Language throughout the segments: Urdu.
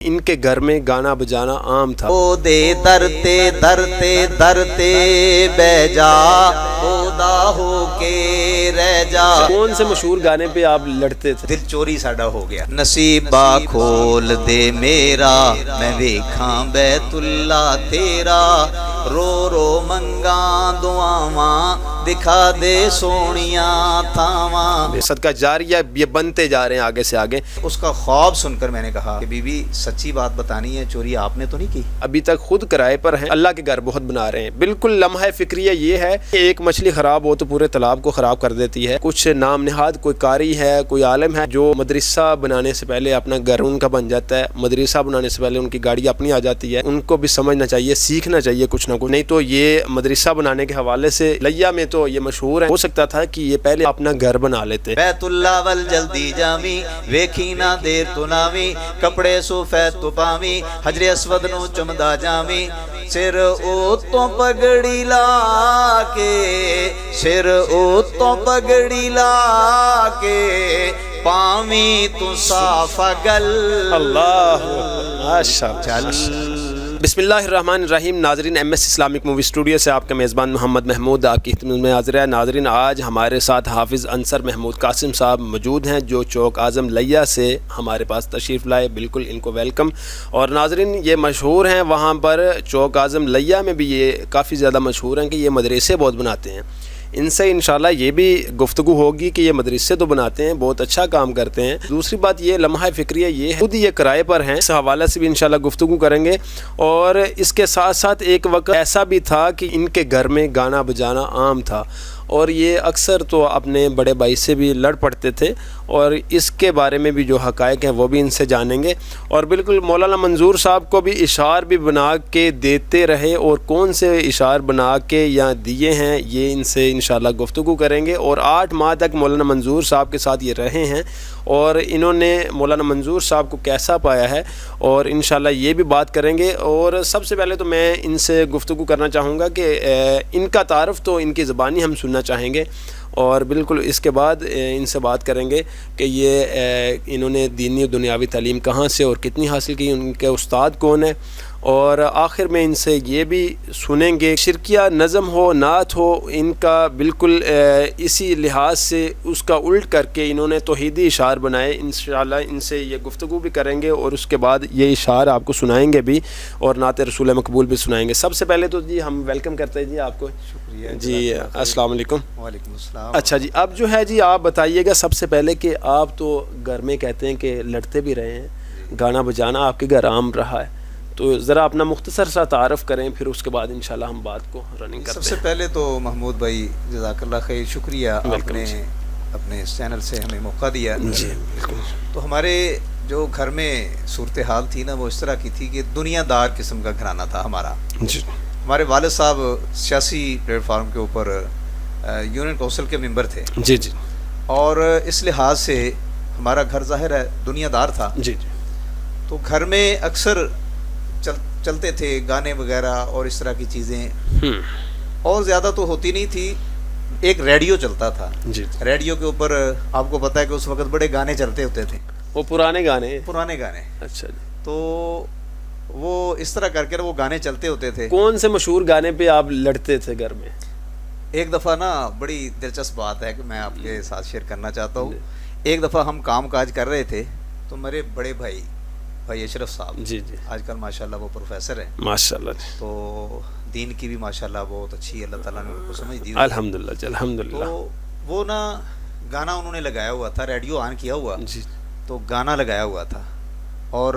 ان کے گھر میں گانا بجانا عام تھا۔ او دے درتے درتے درتے بہ جا خدا ہو کے رہ جا۔ کون سے مشہور گانے پہ آپ لڑتے تھے؟ دل چوری ساڈا ہو گیا۔ نصیبہ کھول دے میرا میں ویکھاں بیت اللہ تیرا، رو رو منگاں دعاواں دکھا دے سونیاں تھاواں۔ صدقہ جاریہ یہ بنتے جا رہے ہیں آگے سے آگے۔ اس کا خواب سن کر میں نے کہا کہ بی بی سچی بات بتانی ہے، چوری آپ نے تو نہیں کی؟ ابھی تک خود کرائے پر ہیں، اللہ کے گھر بہت بنا رہے ہیں۔ بالکل لمحہ فکریہ یہ ہے کہ ایک مچھلی خراب ہو تو پورے تالاب کو خراب کر دیتی ہے۔ کچھ نام نہاد کوئی قاری ہے، کوئی عالم ہے جو مدرسہ بنانے سے پہلے اپنا گھر ان کا بن جاتا ہے، مدرسہ بنانے سے پہلے ان کی گاڑی اپنی آ جاتی ہے۔ ان کو بھی سمجھنا چاہیے، سیکھنا چاہیے کچھ نہ کچھ، نہیں تو یہ مدرسہ بنانے کے حوالے سے لیا میں تو یہ مشہور ہے، ہو سکتا تھا کہ یہ پہلے اپنا گھر بنا لیتے۔ بیت اللہ ول جلدی جاویں ویکھی نہ دیر تو ناویں، کپڑے سفید تو پاویں حجر اسود نو چمدا جاویں، سر اوتوں پگڑی لا کے، سر اوتوں پگڑی لا کے، پاویں تو صاف گل اللہ ماشاءاللہ۔ چل۔ بسم اللہ الرحمن الرحیم۔ ناظرین، M S Islamic movie studio سے آپ کا میزبان محمد محمود آپ کی خدمت میں حاضر ہے۔ ناظرین، آج ہمارے ساتھ حافظ انصر محمود قاسم صاحب موجود ہیں جو چوک اعظم لیا سے ہمارے پاس تشریف لائے۔ بالکل ان کو ویلکم۔ اور ناظرین، یہ مشہور ہیں وہاں پر چوک اعظم لیا میں بھی یہ کافی زیادہ مشہور ہیں کہ یہ مدرسے بہت بناتے ہیں۔ ان سے انشاءاللہ یہ بھی گفتگو ہوگی کہ یہ مدرسے تو بناتے ہیں، بہت اچھا کام کرتے ہیں۔ دوسری بات یہ لمحہ فکریہ یہ ہے خود یہ کرائے پر ہیں، اس حوالے سے بھی انشاءاللہ گفتگو کریں گے۔ اور اس کے ساتھ ساتھ ایک وقت ایسا بھی تھا کہ ان کے گھر میں گانا بجانا عام تھا اور یہ اکثر تو اپنے بڑے بھائی سے بھی لڑ پڑتے تھے، اور اس کے بارے میں بھی جو حقائق ہیں وہ بھی ان سے جانیں گے۔ اور بالکل مولانا منظور صاحب کو بھی اشعار بھی بنا کے دیتے رہے، اور کون سے اشعار بنا کے یا دیے ہیں یہ ان سے انشاءاللہ گفتگو کریں گے۔ اور 8 ماہ تک مولانا منظور صاحب کے ساتھ یہ رہے ہیں اور انہوں نے مولانا منظور صاحب کو کیسا پایا ہے، اور انشاءاللہ یہ بھی بات کریں گے۔ اور سب سے پہلے تو میں ان سے گفتگو کرنا چاہوں گا کہ ان کا تعارف تو ان کی زبانی ہم سننا چاہیں گے، اور بالکل اس کے بعد ان سے بات کریں گے کہ یہ انہوں نے دینی و دنیاوی تعلیم کہاں سے اور کتنی حاصل کی، ان کے استاد کون ہیں، اور آخر میں ان سے یہ بھی سنیں گے شرکیہ نظم ہو نعت ہو ان کا بالکل اسی لحاظ سے اس کا الٹ کر کے انہوں نے توحیدی اشعار بنائے۔ انشاءاللہ ان سے یہ گفتگو بھی کریں گے اور اس کے بعد یہ اشعار آپ کو سنائیں گے بھی اور نعت رسول مقبول بھی سنائیں گے۔ سب سے پہلے تو جی ہم ویلکم کرتے ہیں جی آپ کو۔ شکریہ جی السلام علیکم۔ وعلیکم السلام۔ اچھا جی، اب جو ہے جی آپ بتائیے گا سب سے پہلے کہ آپ تو گھر میں کہتے ہیں کہ لڑتے بھی رہے ہیں، گانا بجانا آپ کے گھر عام رہا ہے، تو ذرا اپنا مختصر سا تعارف کریں، پھر اس کے بعد انشاءاللہ ہم بات کو رننگ کرتے ہیں۔ سب سے پہلے تو محمود بھائی جزاک اللہ خیر، شکریہ آپ نے اپنے اس چینل سے ہمیں موقع دیا۔ جی بالکل۔ تو ہمارے جو گھر میں صورتحال تھی نا وہ اس طرح کی تھی کہ دنیا دار قسم کا گھرانہ تھا ہمارا۔ جی۔ ہمارے والد صاحب سیاسی پلیٹ فارم کے اوپر یونین کونسل کے ممبر تھے۔ جی جی۔ اور اس لحاظ سے ہمارا گھر ظاہر ہے دنیا دار تھا۔ جی جی۔ تو گھر میں اکثر چلتے تھے گانے وغیرہ اور اس طرح کی چیزیں، اور زیادہ تو ہوتی نہیں تھی۔ ایک ریڈیو چلتا تھا، جی۔ ریڈیو کے اوپر آپ کو پتہ ہے کہ اس وقت بڑے گانے چلتے ہوتے تھے، وہ پرانے گانے۔ پرانے گانے۔ اچھا جی۔ تو وہ اس طرح کر کے وہ گانے چلتے ہوتے تھے۔ کون سے مشہور گانے پہ آپ لڑتے تھے گھر میں؟ ایک دفعہ نا بڑی دلچسپ بات ہے کہ میں آپ کے ساتھ شیئر کرنا چاہتا ہوں۔ ایک دفعہ ہم کام کاج کر رہے تھے تو میرے بڑے بھائی اشرف صاحب، جی جی، آج کل ماشاءاللہ وہ پروفیسر ہیں، ماشاءاللہ جی، تو دین کی بھی ماشاءاللہ بہت اچھی اللہ تعالیٰ نے ان کو سمجھ دی۔ الحمدللہ جی، الحمدللہ۔ تو وہ نا گانا انہوں نے لگایا ہوا تھا، ریڈیو آن کیا ہوا، جی۔ تو گانا لگایا ہوا تھا، اور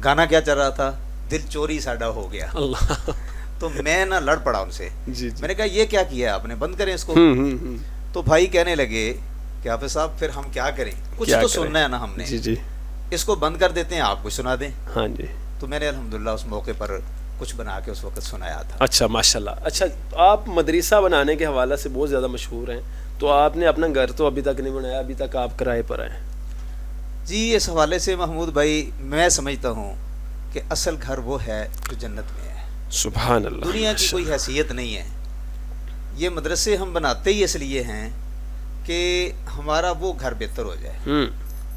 گانا کیا چل رہا تھا؟ دل چوری ساڈا ہو گیا۔ اللہ۔ تو میں نا لڑ پڑا ان سے، جی۔ میں نے کہا یہ کیا کیا آپ نے، بند کریں اس کو۔ تو بھائی کہنے لگے کہ حافظ صاحب پھر ہم کیا کریں، کچھ تو سننا ہے نا ہم نے، جی جی، اس کو بند کر دیتے ہیں، آپ کچھ سنا دیں۔ ہاں جی۔ تو میں نے الحمدللہ اس موقع پر کچھ بنا کے اس وقت سنایا تھا۔ اچھا ماشاءاللہ۔ اچھا، آپ مدرسہ بنانے کے حوالے سے بہت زیادہ مشہور ہیں، تو آپ نے اپنا گھر تو ابھی تک نہیں بنایا، ابھی تک آپ کرائے پر ہیں؟ جی، اس حوالے سے محمود بھائی میں سمجھتا ہوں کہ اصل گھر وہ ہے جو جنت میں ہے۔ سبحان اللہ۔ دنیا کی کوئی حیثیت نہیں ہے۔ یہ مدرسے ہم بناتے ہی اس لیے ہیں کہ ہمارا وہ گھر بہتر ہو جائے۔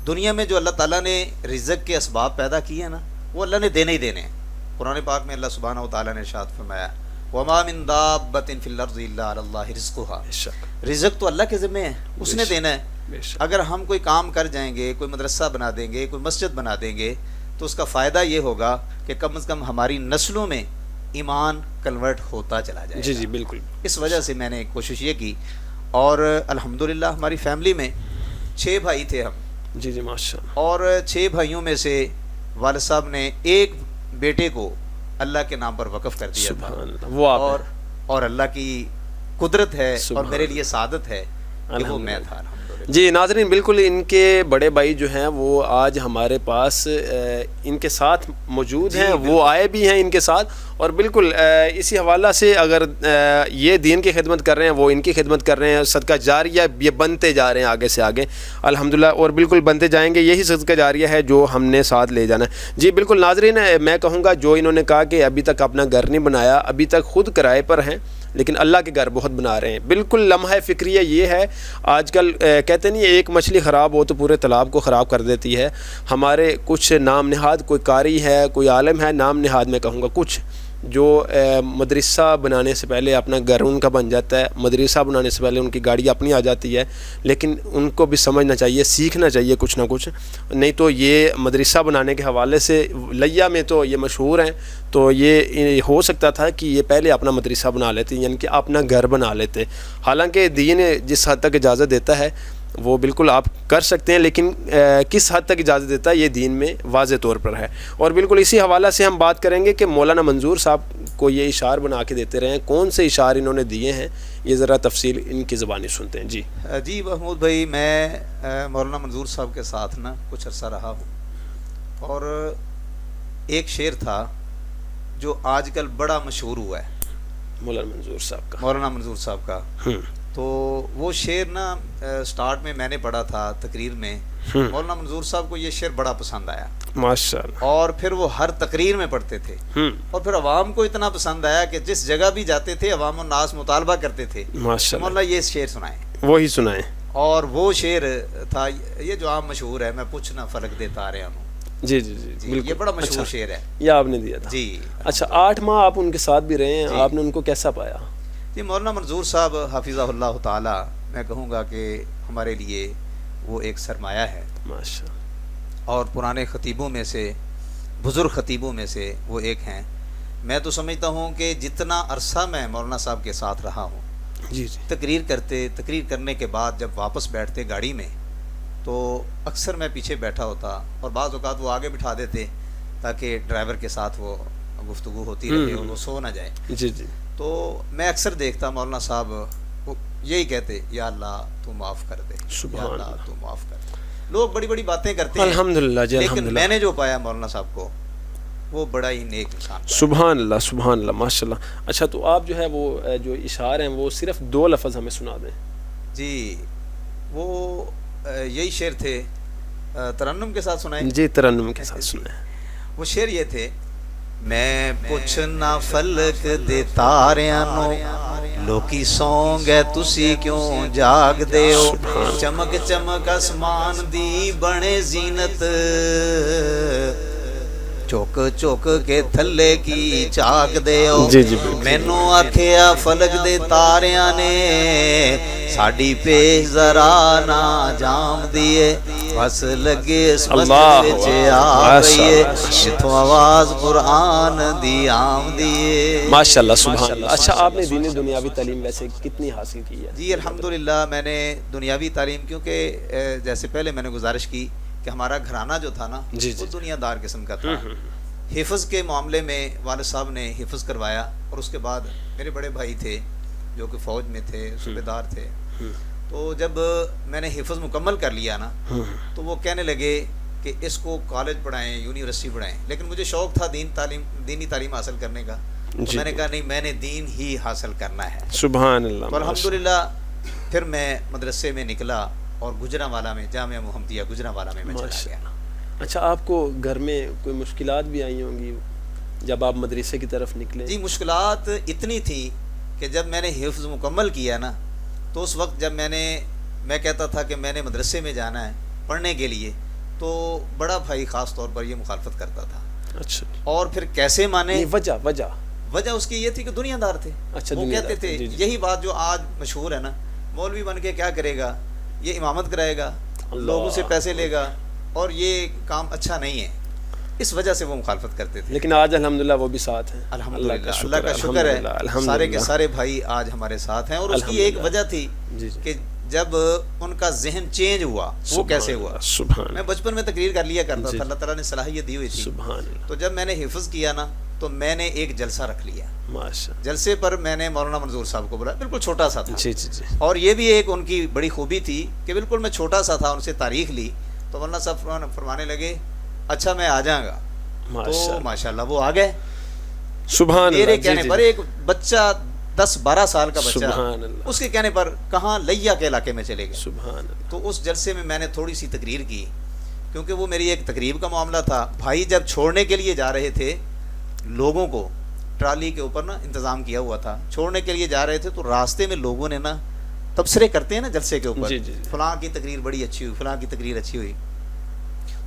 دنیا میں جو اللہ تعالیٰ نے رزق کے اسباب پیدا کیے ہیں نا، وہ اللہ نے دینے ہی دینے ہیں. قرآن پاک میں اللہ سبحانہ و تعالیٰ نے ارشاد فرمایا وَمَا مِن دَابَّةٍ فِي الْأَرْضِ إِلَّا عَلَى اللَّهِ رِزْقُهَا. رزق تو اللہ کے ذمے ہے, اس نے دینا ہے. اگر ہم کوئی کام کر جائیں گے, کوئی مدرسہ بنا دیں گے, کوئی مسجد بنا دیں گے, تو اس کا فائدہ یہ ہوگا کہ کم از کم ہماری نسلوں میں ایمان کنورٹ ہوتا چلا جائے. جی جی بالکل. اس وجہ سے میں نے کوشش یہ کی, اور الحمدللہ ہماری فیملی میں 6 بھائی تھے ہم. جی جی ماشاء اللہ. اور 6 بھائیوں میں سے والد صاحب نے ایک بیٹے کو اللہ کے نام پر وقف کر دیا تھا. سبحان اللہ. وہ آپ ہیں. اور اللہ کی قدرت ہے اور سبحان میرے لیے سعادت ہے کہ وہ میں الحمدللہ. تھا. الحمدللہ. جی ناظرین بالکل ان کے بڑے بھائی جو ہیں وہ آج ہمارے پاس ان کے ساتھ موجود ہیں, وہ آئے بھی ہیں ان کے ساتھ, اور بالکل اسی حوالہ سے اگر یہ دین کی خدمت کر رہے ہیں, وہ ان کی خدمت کر رہے ہیں. صدقہ جاریہ یہ بنتے جا رہے ہیں آگے سے آگے الحمدللہ, اور بالکل بنتے جائیں گے. یہی صدقہ جاریہ ہے جو ہم نے ساتھ لے جانا ہے. جی بالکل ناظرین, میں کہوں گا جو انہوں نے کہا کہ ابھی تک اپنا گھر نہیں بنایا, ابھی تک خود کرائے پر ہیں, لیکن اللہ کے گھر بہت بنا رہے ہیں. بالکل لمحہ فکریہ یہ ہے, آج کل کہتے نہیں ایک مچھلی خراب ہو تو پورے تالاب کو خراب کر دیتی ہے. ہمارے کچھ نام نہاد, کوئی قاری ہے, کوئی عالم ہے, نام نہاد میں کہوں گا کچھ, جو مدرسہ بنانے سے پہلے اپنا گھر ان کا بن جاتا ہے, مدرسہ بنانے سے پہلے ان کی گاڑی اپنی آ جاتی ہے. لیکن ان کو بھی سمجھنا چاہیے, سیکھنا چاہیے کچھ نہ کچھ, نہیں تو یہ مدرسہ بنانے کے حوالے سے لیا میں تو یہ مشہور ہیں. تو یہ ہو سکتا تھا کہ یہ پہلے اپنا مدرسہ بنا لیتے, یعنی کہ اپنا گھر بنا لیتے. حالانکہ دین جس حد تک اجازت دیتا ہے وہ بالکل آپ کر سکتے ہیں, لیکن کس حد تک اجازت دیتا ہے یہ دین میں واضح طور پر ہے. اور بالکل اسی حوالہ سے ہم بات کریں گے کہ مولانا منظور صاحب کو یہ اشعار بنا کے دیتے رہے ہیں, کون سے اشعار انہوں نے دیے ہیں, یہ ذرا تفصیل ان کی زبانی سنتے ہیں. جی جی محمود بھائی, میں مولانا منظور صاحب کے ساتھ نا کچھ عرصہ رہا ہوں, اور ایک شعر تھا جو آج کل بڑا مشہور ہوا ہے مولانا منظور صاحب کا. مولانا منظور صاحب کا. تو وہ شعر نا سٹارٹ میں نے پڑھا تھا تقریر میں, مولانا منظور صاحب کو یہ شعر بڑا پسند آیا ماشاءاللہ, اور پھر وہ ہر تقریر میں پڑھتے تھے, اور پھر عوام کو اتنا پسند آیا کہ جس جگہ بھی جاتے تھے عوام الناس مطالبہ کرتے تھے ماشاءاللہ مولانا یہ شعر سنائیں, وہی سنائیں. اور وہ شعر تھا یہ جو عام مشہور ہے, میں پوچھنا فلک دے تارے ہوں. جی جی جی یہ بڑا مشہور شعر ہے, یہ آپ نے دیا تھا. جی اچھا, 8 ماہ آپ ان کے ساتھ بھی رہے ہیں, آپ نے ان کو کیسا پایا؟ جی مولانا منظور صاحب حفظہ اللہ تعالی, میں کہوں گا کہ ہمارے لیے وہ ایک سرمایہ ہے ماشاء, اور پرانے خطیبوں میں سے, بزرگ خطیبوں میں سے وہ ایک ہیں. میں تو سمجھتا ہوں کہ جتنا عرصہ میں مولانا صاحب کے ساتھ رہا ہوں, جی جی تقریر کرنے کے بعد جب واپس بیٹھتے گاڑی میں, تو اکثر میں پیچھے بیٹھا ہوتا, اور بعض اوقات وہ آگے بٹھا دیتے تاکہ ڈرائیور کے ساتھ وہ گفتگو ہوتی رہے اور وہ سو نہ جائے. جی جی. تو میں اکثر دیکھتا مولانا صاحب وہ یہی کہتے, یا اللہ تو معاف کر دے, یا اللہ تو معاف کر دے. لوگ بڑی بڑی باتیں کرتے ہیں الحمدللہ جی, لیکن میں نے جو پایا مولانا صاحب کو, وہ بڑا ہی نیک انسان. سبحان اللہ ماشاء اللہ. اچھا, تو آپ جو ہے وہ جو اشعار ہیں وہ صرف 2 لفظ ہمیں سنا دیں. جی وہ یہی شعر تھے, ترنم کے ساتھ سنائیں. جی ترنم کے ساتھ سنائیں. وہ شعر یہ تھے, میں پوچھنا فلک دے تاریاں نو, لوکی سوں گے تسی کیوں جاگ دے ہو, چمک چمک آسمان دی بنے زینت, چوک چوک کے تھلے کی چاک دے ہو. مینو آکھیا فلک دے تاریاں نے, ساڈی پیش ذرا نہ جام دیے, بس لگے اس مسجد وچ آ گئیے, جتھوں آواز قرآن دی آم دیے. ماشاءاللہ سبحان اللہ. اچھا, آپ نے دینی دنیاوی تعلیم ویسے کتنی حاصل کی ہے؟ جی الحمدللہ, میں نے دنیاوی تعلیم, کیونکہ جیسے پہلے میں نے گزارش کی کہ ہمارا گھرانہ جو تھا نا وہ دنیا دار قسم کا تھا. حفظ کے معاملے میں والد صاحب نے حفظ کروایا, اور اس کے بعد میرے بڑے بھائی تھے جو کہ فوج میں تھے, صوبے دار تھے. تو جب میں نے حفظ مکمل کر لیا نا, تو وہ کہنے لگے کہ اس کو کالج پڑھائیں, یونیورسٹی پڑھائیں. لیکن مجھے شوق تھا دینی تعلیم حاصل کرنے کا, تو میں نے کہا نہیں, میں نے دین ہی حاصل کرنا ہے. سبحان اللہ. تو الحمدللہ پھر میں مدرسے میں نکلا, اور گجرانوالہ میں, جامعہ محمدیہ گجرانوالہ میں چلا گیا. اچھا, آپ کو گھر میں کوئی مشکلات بھی آئی ہوں گی جب آپ مدرسے کی طرف نکلے؟ جی مشکلات اتنی تھی کہ جب میں نے حفظ مکمل کیا نا, تو اس وقت جب میں کہتا تھا کہ میں نے مدرسے میں جانا ہے پڑھنے کے لیے, تو بڑا بھائی خاص طور پر یہ مخالفت کرتا تھا. اچھا اور پھر کیسے مانے؟ وجہ اس کی یہ تھی کہ دنیا دار تھے. اچھا وہ کہتے تھے یہی بات جو آج مشہور ہے نا، مولوی بن کے کیا کرے گا، یہ امامت کرائے گا، لوگوں سے پیسے لے گا، اور یہ کام اچھا نہیں ہے. اس وجہ سے وہ مخالفت کرتے تھے. لیکن آج الحمدللہ وہ بھی ساتھ ہیں. الحمدللہ اللہ کا شکر ہے، سارے کے سارے بھائی آج ہمارے ساتھ ہیں. اور اس کی ایک وجہ تھی کہ جب ان کا ذہن چینج ہوا. وہ کیسے ہوا؟ میں بچپن میں تقریر کر لیا کرتا تھا، اللہ تعالیٰ نے صلاحیت دی ہوئی تھی. تو جب میں نے حفظ کیا نا تو میں نے ایک جلسہ رکھ لیا. جلسے پر میں نے مولانا منظور صاحب کو بولا، بالکل چھوٹا سا تھا. اور یہ بھی ایک ان کی بڑی خوبی تھی کہ بالکل میں چھوٹا سا تھا، ان سے تاریخ لی تو مولانا صاحب فرمانے لگے اچھا میں آ جاؤں گا. تو ماشاءاللہ وہ آ گئے. سبحان میرے کہنے پر ایک بچہ 10-12 سال کا بچہ، اس کے کہنے پر کہاں لیا کے علاقے میں چلے گئے. تو اس جلسے میں نے تھوڑی سی تقریر کی، کیونکہ وہ میری ایک تقریب کا معاملہ تھا. بھائی جب چھوڑنے کے لیے جا رہے تھے لوگوں کو، ٹرالی کے اوپر نا انتظام کیا ہوا تھا، چھوڑنے کے لیے جا رہے تھے تو راستے میں لوگوں نے نا تبصرے کرتے ہیں نا جلسے کے اوپر، فلاں کی تقریر بڑی اچھی ہوئی، فلاں کی تقریر اچھی ہوئی.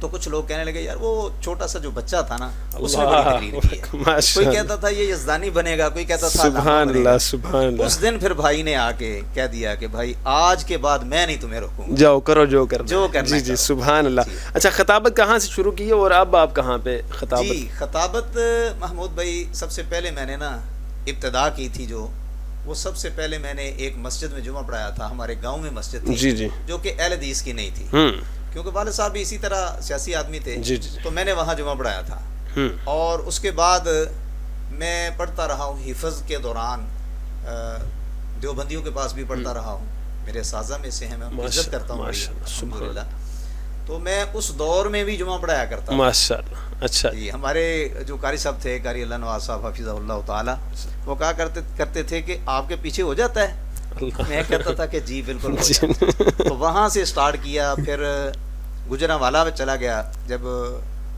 تو کچھ لوگ کہنے لگے یار وہ چھوٹا سا جو بچہ تھا نا اس نے بڑی تقریر کی ہے. کوئی کہتا تھا یہ یزدانی بنے گا، کوئی کہتا تھا سبحان اللہ سبحان اللہ. اس دن پھر بھائی نے آ کے کہہ دیا کہ بھائی آج کے بعد میں نہیں تمہیں روکوں گا، جاؤ کرو جو کرنا. جی سبحان اللہ. اچھا خطابت کہاں سے شروع کی ہے اور اب آپ کہاں پہ خطابت؟ جی خطابت محمود بھائی سب سے پہلے میں نے نا ابتدا کی تھی جو وہ سب سے پہلے میں نے ایک مسجد میں جمعہ پڑھایا تھا. ہمارے گاؤں میں مسجد تھی جو کہ اہل حدیث کی نہیں تھی، کیونکہ والد صاحب بھی اسی طرح سیاسی آدمی تھے. تو میں نے وہاں جمعہ پڑھایا تھا. اور اس کے بعد میں پڑھتا رہا ہوں حفظ کے دوران، دیوبندیوں کے پاس بھی پڑھتا رہا ہوں. میرے اساتذہ میں سے ہیں، میں عزت کرتا ہوں الحمدللہ. تو میں اس دور میں بھی جمعہ پڑھایا کرتا ہوں ماشاءاللہ. اچھا جی. ہمارے جو قاری صاحب تھے، قاری اللہ نواز صاحب حفظہ اللہ تعالی، وہ کہا کرتے تھے کہ آپ کے پیچھے ہو جاتا ہے. میں کہتا تھا کہ جی بالکل. تو وہاں سے سٹارٹ کیا، پھر گجرانوالہ میں چلا گیا جب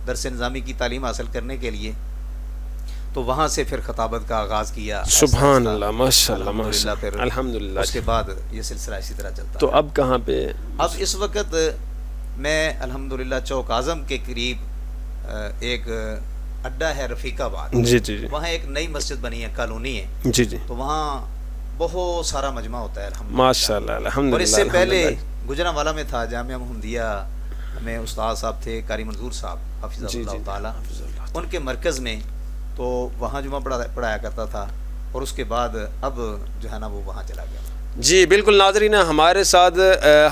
درس نظامی کی تعلیم حاصل کرنے کے لیے. تو وہاں سے پھر خطابت کا آغاز کیا. سبحان اللہ ماشاءاللہ ماشاءاللہ. پھر الحمدللہ اس کے بعد یہ سلسلہ اسی طرح چلتا. تو اب کہاں پہ؟ اب اس وقت میں الحمدللہ چوک اعظم کے قریب ایک اڈا ہے رفیق آباد. جی. وہاں ایک نئی مسجد بنی ہے، کالونی ہے. جی. تو وہاں بہت سارا مجمع ہوتا ہے الحمدللہ ماشاءاللہ الحمدللہ. اور اس سے پہلے گجرانوالہ میں تھا جامعہ محمدیہ میں استاد صاحب تھے قاری منظور صاحب حفظہ اللہ تعالی، ان کے مرکز میں. تو وہاں جمعہ پڑھایا کرتا تھا. اور اس کے بعد اب جو ہے نا وہ وہاں چلا گیا. جی بالکل ناظرین، ہمارے ساتھ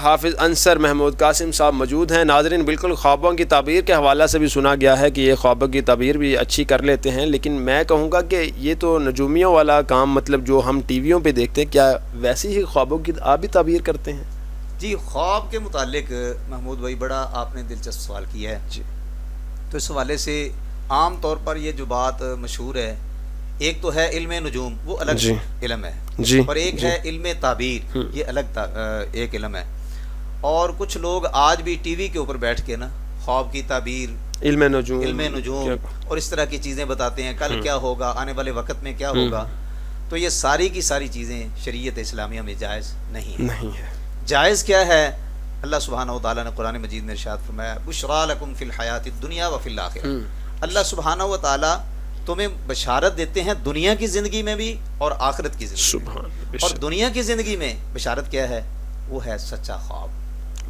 حافظ انصر محمود قاسم صاحب موجود ہیں. ناظرین بالکل خوابوں کی تعبیر کے حوالے سے بھی سنا گیا ہے کہ یہ خوابوں کی تعبیر بھی اچھی کر لیتے ہیں، لیکن میں کہوں گا کہ یہ تو نجومیوں والا کام، مطلب جو ہم ٹی ویوں پہ دیکھتے ہیں، کیا ویسی ہی خوابوں کی آپ بھی تعبیر کرتے ہیں؟ جی خواب کے متعلق محمود بھائی بڑا آپ نے دلچسپ سوال کیا ہے. جی تو اس حوالے سے عام طور پر یہ جو بات مشہور ہے، ایک تو ہے علم نجوم، وہ الگ علم ہے. اور ایک ہے علم تعبیر، یہ الگ ایک علم ہے. اور کچھ لوگ آج بھی ٹی وی کے اوپر بیٹھ کے نا خواب کی تعبیر، علم نجوم اور اس طرح کی چیزیں بتاتے ہیں، کل کیا ہوگا، آنے والے وقت میں کیا ہوگا. تو یہ ساری کی ساری چیزیں شریعت اسلامیہ میں جائز نہیں ہے. جائز کیا ہے؟ اللہ سبحانہ و تعالیٰ نے قرآن مجید میں ارشاد فرمایا بشریٰ لکم فی الحیات الدنیا وفی الآخرہ. اللہ سبحانہ و تعالیٰ تمہیں بشارت دیتے ہیں دنیا کی زندگی میں بھی اور آخرت کی زندگی. اور دنیا کی زندگی میں بشارت کیا ہے؟ وہ ہے سچا خواب.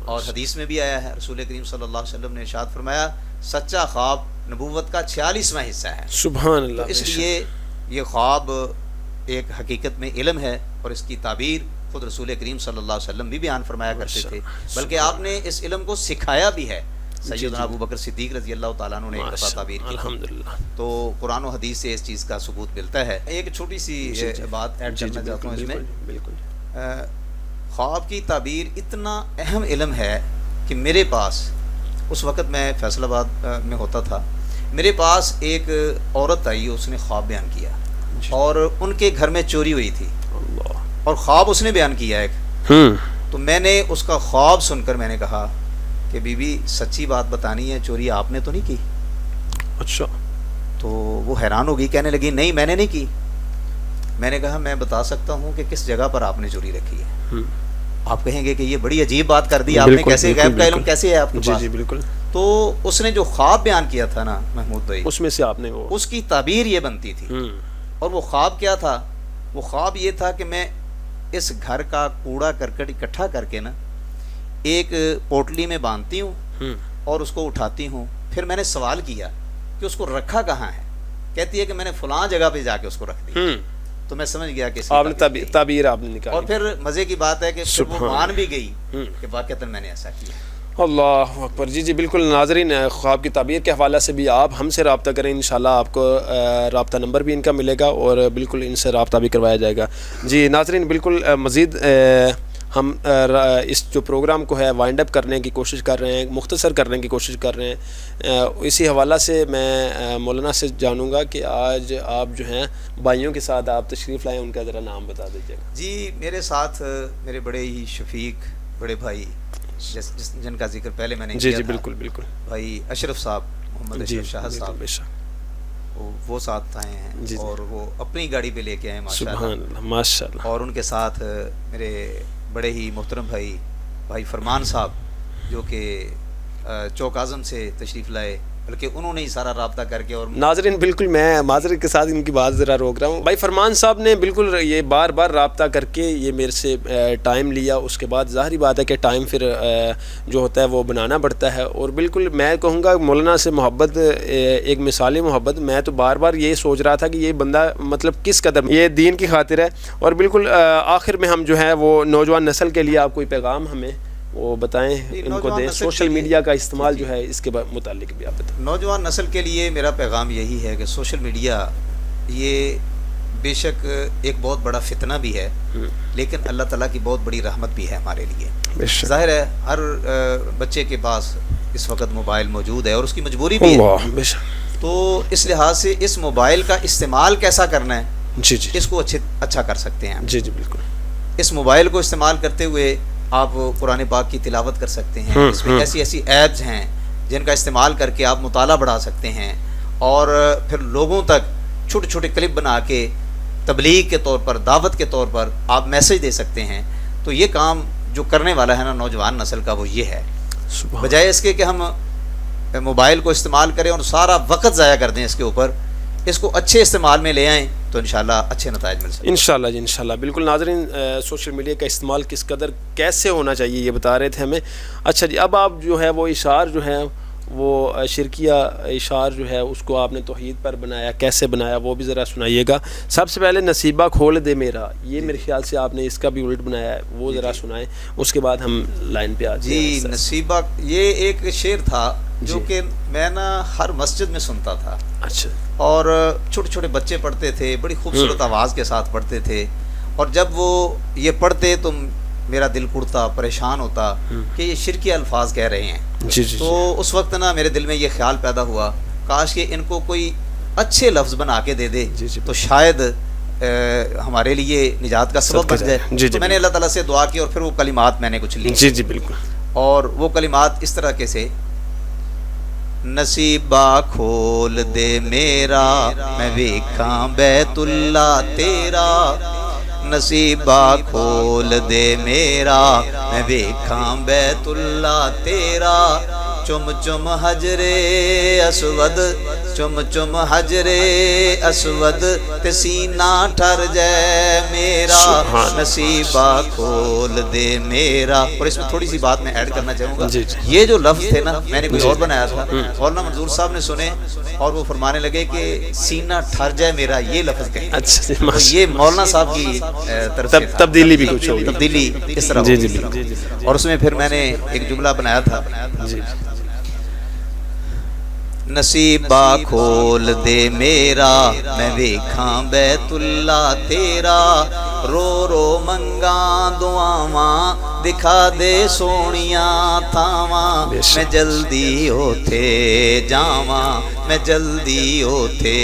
اور حدیث میں بھی آیا ہے، رسول کریم صلی اللہ علیہ وسلم نے ارشاد فرمایا سچا خواب نبوت کا 46واں حصہ ہے. سبحان اللہ. تو اس لیے یہ خواب ایک حقیقت میں علم ہے، اور اس کی تعبیر خود رسول کریم صلی اللہ علیہ وسلم بھی بیان فرمایا کرتے تھے، بلکہ آپ نے اس علم کو سکھایا بھی ہے. سیدنا ابو بکر صدیق رضی اللہ تعالیٰ عنہ نے ایک دفعہ تعبیر کی الحمدللہ. تو قرآن و حدیث سے اس چیز کا ثبوت ملتا ہے. ایک چھوٹی سی بات ایڈ کرنا چاہتا ہوں اس میں. خواب کی تعبیر اتنا اہم علم ہے کہ میرے پاس اس وقت میں فیصل آباد میں ہوتا تھا، میرے پاس ایک عورت آئی، اس نے خواب بیان کیا اور ان کے گھر میں چوری ہوئی تھی اور خواب اس نے بیان کیا ایک. تو میں نے اس کا خواب سن کر میں نے کہا کہ بی بی سچی بات بتانی ہے، چوری آپ نے تو نہیں کی؟ اچھا. تو وہ حیران ہوگی، کہنے لگی نہیں میں نے نہیں کی. میں نے کہا میں بتا سکتا ہوں کہ کس جگہ پر آپ نے چوری رکھی ہے. آپ کہیں گے کہ یہ بڑی عجیب بات کر دی آپ نے، کیسے غیب کا علم کیسے ہے آپ کے پاس؟ جی بالکل. تو اس نے جو خواب بیان کیا تھا نا محمود بھائی، اس میں سے آپ نے وہ اس کی تعبیر یہ بنتی تھی. اور وہ خواب کیا تھا؟ وہ خواب یہ تھا کہ میں اس گھر کا کوڑا کرکٹ اکٹھا کر کے نا ایک پوٹلی میں باندھتی ہوں اور اس کو اٹھاتی ہوں. پھر میں نے سوال کیا کہ اس کو رکھا کہاں ہے؟ کہتی ہے کہ میں نے فلاں جگہ پہ جا کے اس کو رکھ دیا. تو میں سمجھ گیا کہ آپ نے تعبیر آپ نے نکالی. اور پھر مزے کی بات ہے کہ پھر وہ مان بھی گئی کہ واقعتاً میں نے ایسا کیا. اللہ اکبر. جی بالکل ناظرین، خواب کی تعبیر کے حوالے سے بھی آپ ہم سے رابطہ کریں، انشاءاللہ آپ کو رابطہ نمبر بھی ان کا ملے گا اور بالکل ان سے رابطہ بھی کروایا جائے گا. جی ناظرین، بالکل مزید ہم اس جو پروگرام کو ہے وائنڈ اپ کرنے کی کوشش کر رہے ہیں، مختصر کرنے کی کوشش کر رہے ہیں. اسی حوالہ سے میں مولانا سے جانوں گا کہ آج آپ جو ہیں بھائیوں کے ساتھ آپ تشریف لائیں، ان کا ذرا نام بتا دیجیے گا. جی میرے ساتھ میرے بڑے ہی شفیق بڑے بھائی جن کا ذکر پہلے میں نے کیا جی تھا، بالکل بالکل، بھائی اشرف صاحب، محمد اشرف شاہ صاحب، وہ ساتھ آئے ہیں اور وہ اپنی گاڑی پہ لے کے آئے ماشاءاللہ. اور ان کے ساتھ میرے بڑے ہی محترم بھائی فرمان صاحب جو کہ چوک اعظم سے تشریف لائے، بلکہ انہوں نے ہی سارا رابطہ کر کے. اور ناظرین بالکل میں معذرت کے ساتھ ان کی بات ذرا روک رہا ہوں. بھائی فرمان صاحب نے بالکل یہ بار بار رابطہ کر کے یہ میرے سے ٹائم لیا. اس کے بعد ظاہری بات ہے کہ ٹائم پھر جو ہوتا ہے وہ بنانا پڑتا ہے. اور بالکل میں کہوں گا مولانا سے محبت ایک مثالی محبت. میں تو بار بار یہ سوچ رہا تھا کہ یہ بندہ مطلب کس قدر یہ دین کی خاطر ہے. اور بالکل آخر میں ہم جو ہے وہ نوجوان نسل کے لیے آپ کوئی پیغام ہمیں وہ بتائیں، ان کو دیں. سوشل میڈیا کا استعمال جو ہے اس کے متعلق بھی آپ بتائیں. نوجوان نسل کے لیے میرا پیغام یہی ہے کہ سوشل میڈیا یہ بے شک ایک بہت بڑا فتنہ بھی ہے، لیکن اللہ تعالیٰ کی بہت بڑی رحمت بھی ہے ہمارے لیے. ظاہر ہے ہر بچے کے پاس اس وقت موبائل موجود ہے اور اس کی مجبوری بھی ہے. تو اس لحاظ سے اس موبائل کا استعمال کیسا کرنا ہے اس کو اچھا کر سکتے ہیں. جی بالکل. اس موبائل کو استعمال کرتے ہوئے آپ قرآن پاک کی تلاوت کر سکتے ہیں. اس میں ایسی ایپس ہیں جن کا استعمال کر کے آپ مطالعہ بڑھا سکتے ہیں اور پھر لوگوں تک چھوٹے چھوٹے کلپ بنا کے تبلیغ کے طور پر، دعوت کے طور پر آپ میسج دے سکتے ہیں. تو یہ کام جو کرنے والا ہے نا نوجوان نسل کا وہ یہ ہے، بجائے اس کے کہ ہم موبائل کو استعمال کریں اور سارا وقت ضائع کر دیں اس کے اوپر. اس کو اچھے استعمال میں لے آئیں تو انشاءاللہ اچھے نتائج مل سکتے ہیں. انشاءاللہ جی انشاءاللہ. بالکل ناظرین، سوشل میڈیا کا استعمال کس قدر کیسے ہونا چاہیے یہ بتا رہے تھے ہمیں. اچھا جی، اب آپ جو ہے وہ اشعار جو ہے وہ شرکیہ اشعار جو ہے اس کو آپ نے توحید پر بنایا، کیسے بنایا وہ بھی ذرا سنائیے گا. سب سے پہلے نصیبہ کھول دے میرا، یہ میرے خیال سے آپ نے اس کا بھی الٹ بنایا ہے، وہ ذرا سنائیں. اس کے بعد ہم لائن پہ آتے ہیں. جی نصیبہ یہ ایک شعر تھا جو کہ میں نا ہر مسجد میں سنتا تھا. اچھا. اور چھوٹے چھوٹے بچے پڑھتے تھے، بڑی خوبصورت آواز کے ساتھ پڑھتے تھے. اور جب وہ یہ پڑھتے تو میرا دل کڑتا، پریشان ہوتا کہ یہ شرکی الفاظ کہہ رہے ہیں. تو اس وقت نا میرے دل میں یہ خیال پیدا ہوا کاش کہ ان کو کوئی اچھے لفظ بنا کے دے دے تو شاید ہمارے لیے نجات کا سبب بن جائے. تو میں نے اللہ تعالیٰ سے دعا کی اور پھر وہ کلمات میں نے کچھ لی. جی بالکل. اور وہ کلمات اس طرح کے سے: نصیبہ کھول دے میرا میں ویکھاں بیت اللہ تیرا، نصیبہ کھول دے میرا میں ویکھاں بیت اللہ تیرا، چم چم حجر اسود، چم چم حجر اسود تے سینہ ٹھر جائے میرا، نصیبہ کھول دے میرا. اور اس میں تھوڑی سی بات میں ایڈ کرنا چاہوں گا. یہ جو لفظ تھے نا میں نے کوئی اور بنایا تھا، مولانا منظور صاحب نے سنے اور وہ فرمانے لگے کہ سینہ ٹھر جائے میرا یہ لفظ کہیں. تو یہ مولانا صاحب کی طرف سے تبدیلی بھی کچھ ہوگی، تبدیلی اس طرح ہوگی. اور اس میں پھر میں نے ایک جملہ بنایا تھا: نصیبہ کھول دے میرا میں ویکھاں بیت اللہ تیرا، رو رو منگاں دعاواں دکھا دے سونیاں تھاواں، میں جلدی اوتھے جاواں، میں جلدی اوتھے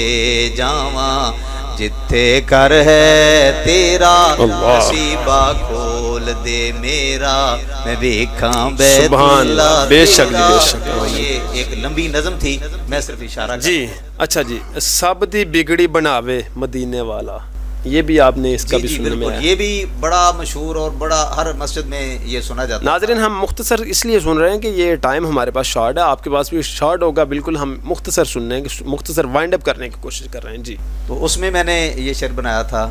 جاواں، جتھے کر ہے تیرا، نصیبہ کھول دے میرا میں ویکھاں بیت اللہ. بے شک بے شک. یہ ایک لمبی نظم تھی، میں صرف اشارہ جی. اچھا جی. سب دی بگڑی بناوے مدینے والا، یہ بھی آپ نے اس کا بھی جی سننے میں بالکل، آیا۔ یہ بھی بڑا مشہور اور بڑا ہر مسجد میں یہ سنا جاتا ہے۔ ناظرین ہم مختصر اس لیے سن رہے ہیں کہ یہ ٹائم ہمارے پاس شارٹ ہے، آپ کے پاس بھی شارٹ ہوگا، بالکل ہم مختصر سننے کی مختصر وائنڈ اپ کرنے کی کوشش کر رہے ہیں جی۔ تو اس میں نے یہ شعر بنایا تھا،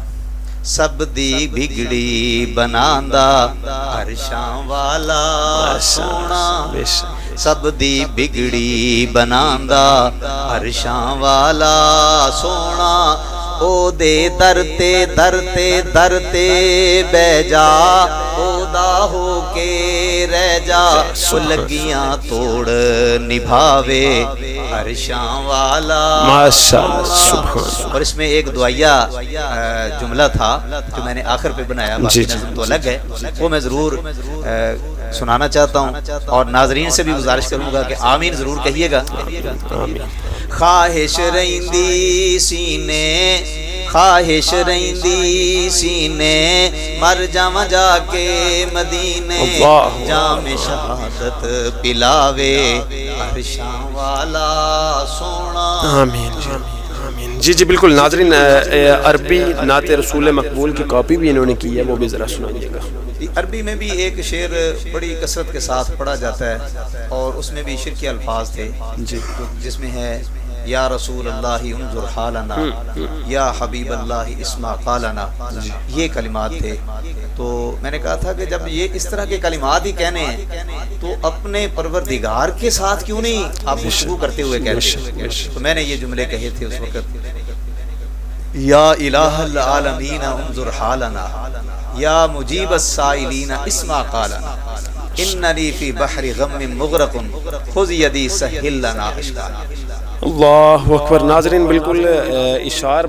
سب دی بگڑی بناندا عرشاں والا سونا، سب دی بگڑی بناندا عرشاں والا سونا، او دے درتے درتے درتے بہ جا، او دا ہو کے رہ جا، او لگیاں توڑ نبھاوے عرشاں والا۔ ماشاءاللہ، سبحان۔ اور اس میں ایک دعائیہ جملہ تھا جو میں نے آخر پہ بنایا، باقی نظم تو الگ ہے، وہ میں ضرور سنانا چاہتا ہوں، اور ناظرین سے بھی گزارش کروں گا کہ آمین ضرور کہیے گا۔ خواہش رہندی سینے، خواہش رہندی سینے، مر جاواں جا کے مدینے، جام شہادت پلاوے عرشاں والا سونا۔ آمین جی، آمین جی بالکل۔ ناظرین عربی نعت رسول مقبول کی کاپی بھی انہوں نے کی ہے، وہ بھی ذرا سنائیے گا۔ عربی میں بھی ایک شعر بڑی کثرت کے ساتھ پڑھا جاتا ہے، اور اس میں بھی شرکی الفاظ تھے جی، جس میں ہے یا رسول اللہ انظر حالنا، یا حبیب اللہ اسمع قالنا، یہ کلمات تھے۔ تو میں نے کہا تھا کہ جب یہ اس طرح کے کلمات ہی کہنے ہیں تو اپنے پروردگار کے ساتھ کیوں نہیں آپ گفتگو کرتے ہوئے کہتے؟ تو میں نے یہ جملے کہے تھے اس وقت، یا الہ العالمین انظر حالنا، یا مجیب السائلین اسمع قالنا، اننی فی بحر غم مغرق خذ یدی سہل لنا اشکانا۔ اللہ اکبر۔ ناظرین بالکل اشعار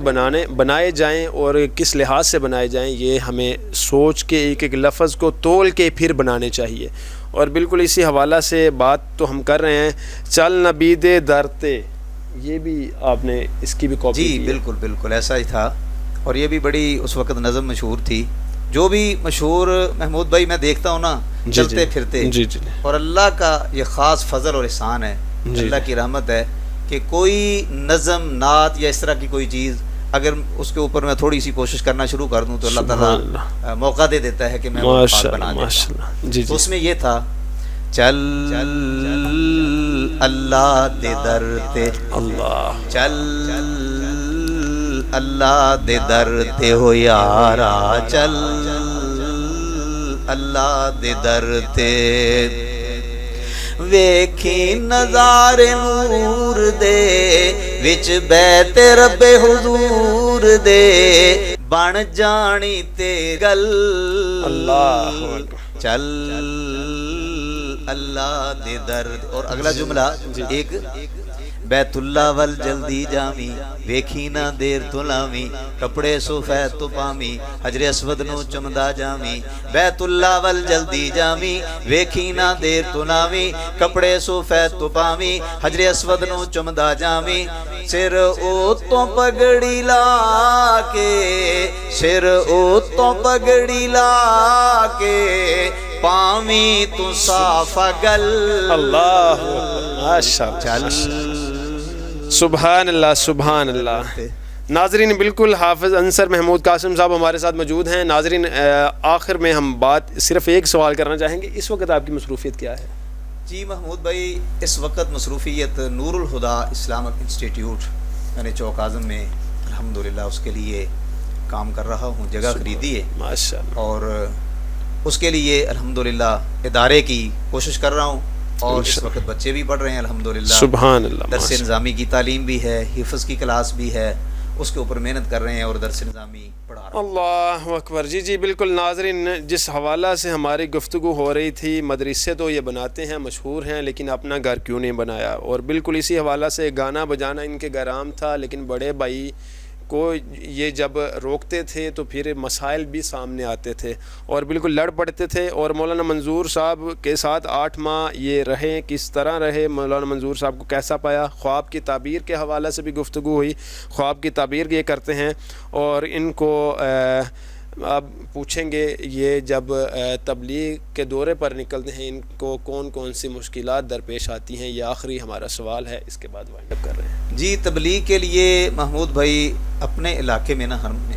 بنائے جائیں اور کس لحاظ سے بنائے جائیں، یہ ہمیں سوچ کے ایک ایک لفظ کو تول کے پھر بنانے چاہیے، اور بالکل اسی حوالہ سے بات تو ہم کر رہے ہیں۔ چل نبی دے درتے، یہ بھی آپ نے اس کی بھی کاپی جی بالکل بالکل ایسا ہی تھا، اور یہ بھی بڑی اس وقت نظم مشہور تھی، جو بھی مشہور محمود بھائی میں دیکھتا ہوں نا چلتے پھرتے، اور اللہ کا یہ خاص فضل اور احسان ہے، اللہ کی رحمت ہے کہ کوئی نظم نعت یا اس طرح کی کوئی چیز اگر اس کے اوپر میں تھوڑی سی کوشش کرنا شروع کر دوں تو اللہ تعالیٰ موقع دے دیتا ہے کہ میں وہ بنا دیتا۔ تو اس میں یہ تھا، چل اللہ دے در تے، چل اللہ دے در تے ہو یارا، چل اللہ دے در تے، ویکھی نظارے نور دے وچ بیت رب حضور دے، بن جانی تے گل، چل اللہ دے در۔ اور اگلا جملہ ایک، بیت اللہ ول جلدی جامی، ویکھی نہ دیر تو لاوی، کپڑے سفید تو پامی، حجر اسود نو چمدا جامی، بیت اللہ ول جلدی جامی، ویکھی نہ دیر تو لاوی، کپڑے سفید تو پامی، حجر اسود نو چمدا جامی، سر او تو پگڑی لا کے، سر او تو پگڑی لا کے، پامی تو صاف گل، اللہ چل سبحان اللہ، سبحان اللہ۔ ناظرین بالکل حافظ انصر محمود قاسم صاحب ہمارے ساتھ موجود ہیں۔ ناظرین آخر میں ہم بات صرف ایک سوال کرنا چاہیں گے، اس وقت آپ کی مصروفیت کیا ہے؟ جی محمود بھائی، اس وقت مصروفیت نور الہدا اسلامک انسٹیٹیوٹ میں نے چوک اعظم میں الحمدللہ اس کے لیے کام کر رہا ہوں، جگہ خریدی ہے ماشاءاللہ، اور اس کے لیے الحمدللہ ادارے کی کوشش کر رہا ہوں، اور اس وقت بچے بھی پڑھ رہے ہیں الحمدللہ، سبحان اللہ، درس نظامی کی تعلیم بھی ہے، حفظ کی کلاس بھی ہے، اس کے اوپر محنت کر رہے ہیں اور درس نظامی پڑھا رہے ہیں۔ اللہ اکبر۔ جی بالکل ناظرین، جس حوالہ سے ہماری گفتگو ہو رہی تھی، مدرسے تو یہ بناتے ہیں، مشہور ہیں، لیکن اپنا گھر کیوں نہیں بنایا، اور بالکل اسی حوالہ سے گانا بجانا ان کے گھر عام تھا، لیکن بڑے بھائی کو یہ جب روکتے تھے تو پھر مسائل بھی سامنے آتے تھے اور بالکل لڑ پڑتے تھے، اور مولانا منظور صاحب کے ساتھ 8 ماہ یہ رہے، کس طرح رہے، مولانا منظور صاحب کو کیسا پایا، خواب کی تعبیر کے حوالے سے بھی گفتگو ہوئی، خواب کی تعبیر یہ کرتے ہیں، اور ان کو اب پوچھیں گے یہ جب تبلیغ کے دورے پر نکلتے ہیں ان کو کون کون سی مشکلات درپیش آتی ہیں، یہ آخری ہمارا سوال ہے، اس کے بعد وائنڈ اپ کر رہے ہیں۔ جی تبلیغ کے لیے محمود بھائی اپنے علاقے میں نا ہم نے